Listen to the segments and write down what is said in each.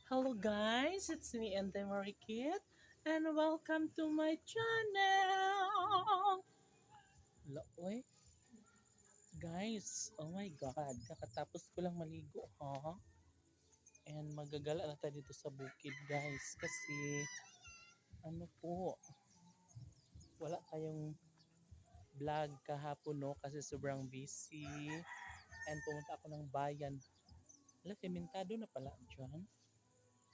Hello guys, it's me and Marikit and welcome to my channel. Oy, guys, oh my god, kakatapos ko lang maligo ha. And magagala na tayo dito sa bukid guys kasi ano po, wala tayong vlog kahapon no kasi sobrang busy and pumunta ako ng bayan. Wala, sementado na pala dyan.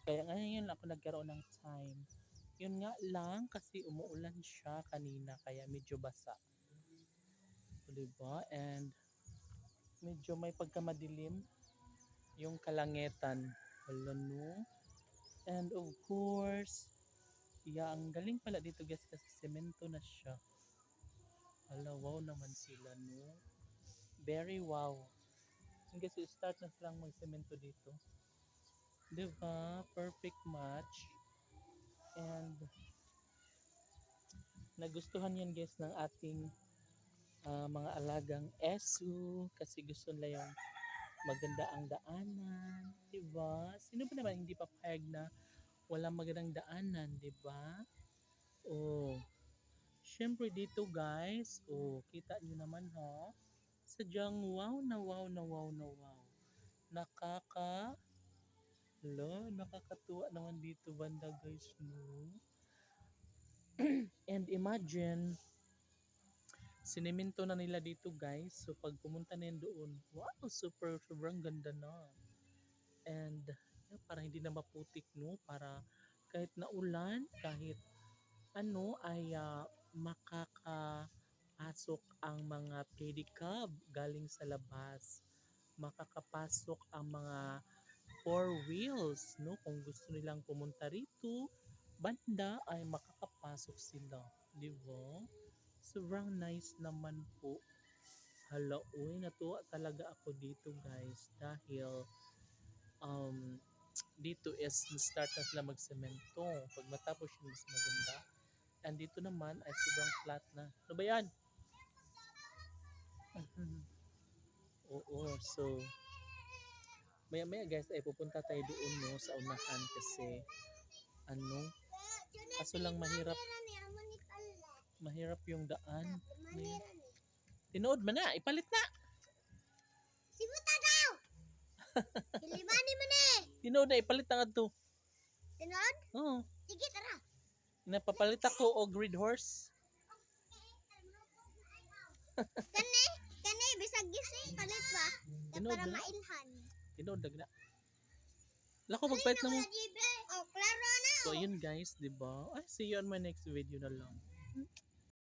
Kaya ngayon ako nagkaroon ng time. Yun nga lang kasi umuulan siya kanina kaya medyo basa. Diba? And medyo may pagkamadilim yung kalangitan. Wala no? And of course, yeah, ang galing pala dito guys kasi semento na siya. Hala, wow naman sila no? Very wow. Kasi start na silang magsemento dito. Diba? Perfect match. And nagustuhan yan guys ng ating mga alagang esu kasi gusto nila yung maganda ang daanan, 'di ba? Sino ba naman hindi papayag na walang magandang daanan, 'di ba? Oh, syempre dito guys, oh, kita niyo naman ha. Sadyang wow na wow na wow na wow. Nakakatuwa naman dito banda guys, no? And imagine, sinemento na nila dito guys. So pag pumunta na yun doon, wow, sobrang ganda na. And yeah, para hindi na maputik no, para kahit naulan, kahit ano ay makakapasok ang mga pedicab galing sa labas. Makakapasok ang mga four wheels no, kung gusto nilang pumunta rito, banda ay makakapasok sila, di ba? Sobrang nice naman po. Hala, uy, natuwa talaga ako dito guys dahil um, dito is start na sila magsemento. Pag matapos yun, mas maganda. And dito naman ay sobrang flat na. Ano ba yan? Oo, so maya maya guys ay pupunta tayo doon no sa unahan kasi ano, kaso lang mahirap yung daan. Tinood man na, ipalit na. Sibuta daw! Ilimani mo na eh! Tinood na, ipalit na nga to. Tinod? Oo. Sige, tara! Napapalit ako o grid horse. Kani, bisag gising, palit ba? Tinood Para na. mailhan. Tinood na. Lako, magpalit na mo. Oh, klaro na! So, ayun guys, di ba? Ay, see you on my next video na lang.